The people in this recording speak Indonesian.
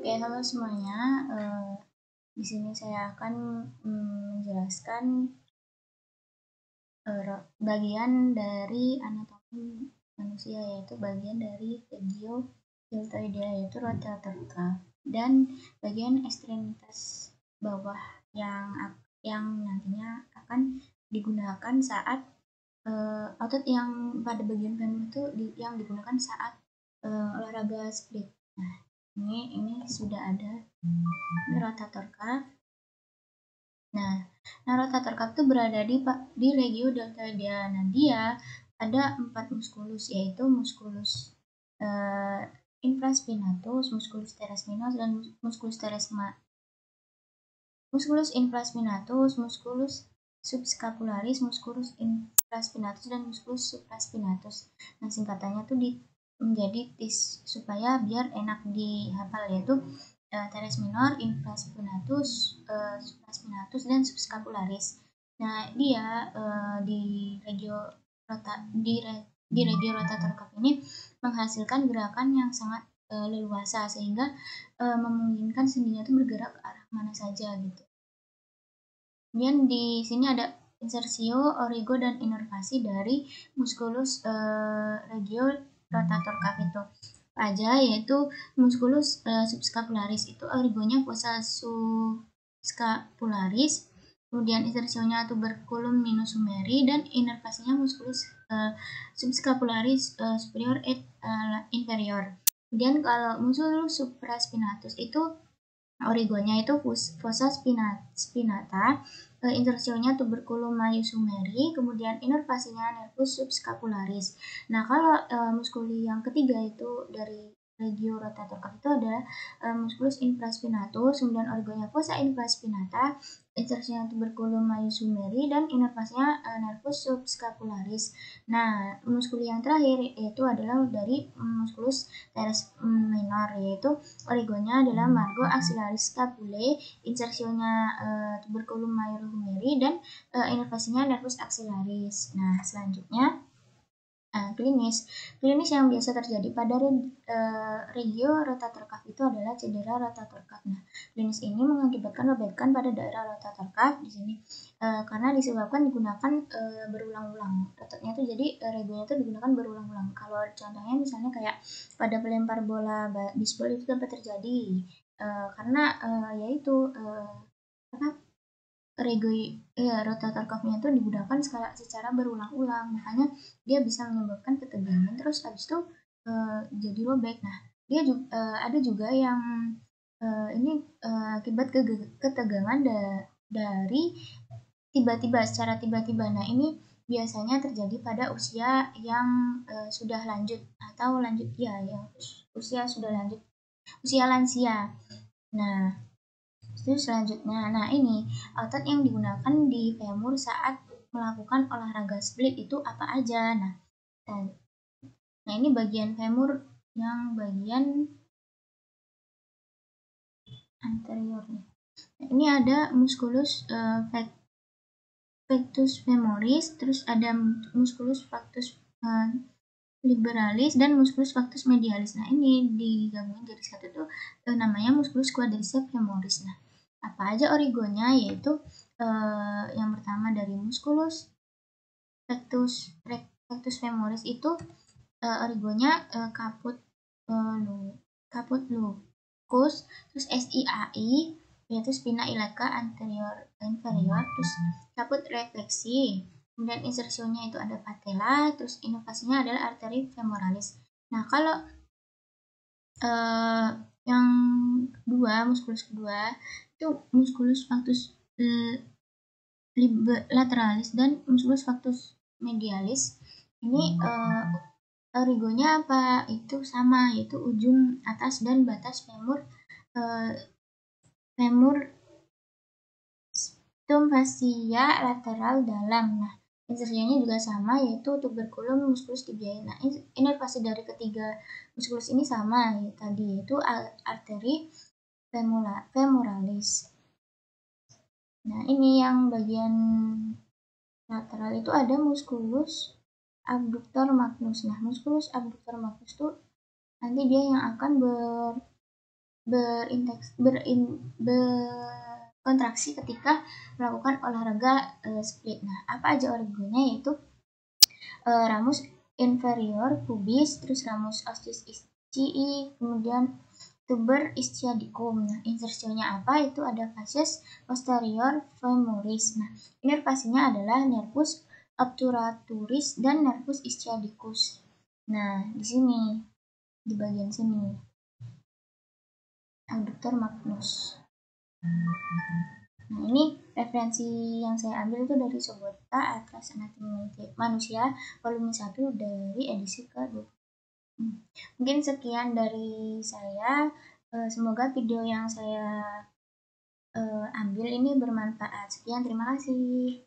Oke, halo semuanya. Di sini saya akan menjelaskan bagian dari anatomi manusia, yaitu bagian dari regio deltoidea, yaitu rotator cuff, dan bagian ekstremitas bawah yang nantinya akan digunakan saat otot yang pada bagian femur itu yang digunakan saat olahraga split. Nah, ini sudah ada rotator cuff. Nah, rotator cuff itu berada di regio deltoidea. Nah, dia ada 4 muskulus, yaitu muskulus infraspinatus, musculus teres minor, dan musculus teres musculus infraspinatus, musculus subscapularis, musculus infraspinatus, dan musculus supraspinatus. Nah, singkatannya tuh menjadi TIS supaya biar enak dihafal, yaitu teres minor, infraspinatus, supraspinatus, dan subscapularis. Nah, dia di regio rotator cuff ini menghasilkan gerakan yang sangat leluasa, sehingga memungkinkan sendinya itu bergerak ke arah mana saja gitu. Kemudian di sini ada insersio, origo, dan inervasi dari musculus regio rotator cuff itu aja, yaitu musculus subscapularis itu origonya fossa subscapularis, kemudian insersionya tuberculum minus sumeri, dan inervasinya musculus subscapularis superior et inferior. Kemudian kalau musculus supraspinatus itu origonya itu fossa spinata, insersionya tuberculum maius sumeri, kemudian inervasinya nervus subscapularis. Nah, kalau muskuli yang ketiga itu dari regio rotator cuff itu adalah musculus infraspinatus, kemudian origonya fossa infraspinata, insersinya tuberculum maius sumeri, dan inervasinya nervus subscapularis. Nah, muskuli yang terakhir yaitu adalah dari musculus teres minor, yaitu origonya adalah margo axillaris scapulae, insersionya tuberculum maius sumeri, dan inervasinya nervus axillaris. Nah, selanjutnya klinis yang biasa terjadi pada regio rotator cuff itu adalah cedera rotator cuff. Nah, klinis ini mengakibatkan robekan pada daerah rotator cuff di sini karena disebabkan digunakan berulang-ulang. Ototnya itu jadi regionya itu digunakan berulang-ulang. Kalau contohnya misalnya kayak pada pelempar bola bisbol itu dapat terjadi karena yaitu apa rotator cuff-nya itu digunakan secara berulang-ulang, makanya dia bisa menyebabkan ketegangan terus habis itu jadi robek. Nah, dia juga ada juga yang ini akibat ketegangan dari secara tiba-tiba. Nah, ini biasanya terjadi pada usia yang sudah lanjut atau lanjut ya, yang usia sudah lanjut, usia lansia. Nah, terus selanjutnya, nah ini otot yang digunakan di femur saat melakukan olahraga split itu apa aja? Nah ini bagian femur yang bagian anteriornya. Nah, ini ada musculus flectus femoris, terus ada musculus factus liberalis, dan musculus factus medialis. Nah, ini digabungin jadi satu tuh namanya musculus quadriceps femoris. Nah, apa aja origonya? Yaitu yang pertama dari musculus factus femoris itu origonya caput lucus, terus SIAI yaitu spina iliaca anterior inferior, terus caput refleksi, kemudian insersionya itu ada patella, terus inovasinya adalah arteri femoralis. Nah, kalau yang kedua, musculus kedua itu musculus factus lateralis dan musculus factus medialis. Ini origonya apa? Itu sama, yaitu ujung atas dan batas femur stum fascia lateral dalam. Nah, insersinya juga sama, yaitu tuberculum musculus tibiae. Nah, inervasi dari ketiga musculus ini sama ya tadi, yaitu arteri femoralis. Nah, ini yang bagian lateral itu ada musculus abductor magnus. Nah, musculus abductor magnus itu nanti dia yang akan berkontraksi ketika melakukan olahraga split. Nah, apa aja organnya, yaitu ramus inferior pubis, terus ramus ostis ischii, kemudian tuber ischiadicum. Nah, insersionya apa? Itu ada fasces posterior femoris. Nah, inervasinya adalah nervus obturatoris dan nervus ischiadicus. Nah, di sini, di bagian sini, Dr. Magnus. Nah, ini referensi yang saya ambil itu dari Sobota Atlas Anatomi Manusia volume 1 dari edisi ke-20. Mungkin sekian dari saya. Semoga video yang saya ambil ini bermanfaat. Sekian, terima kasih.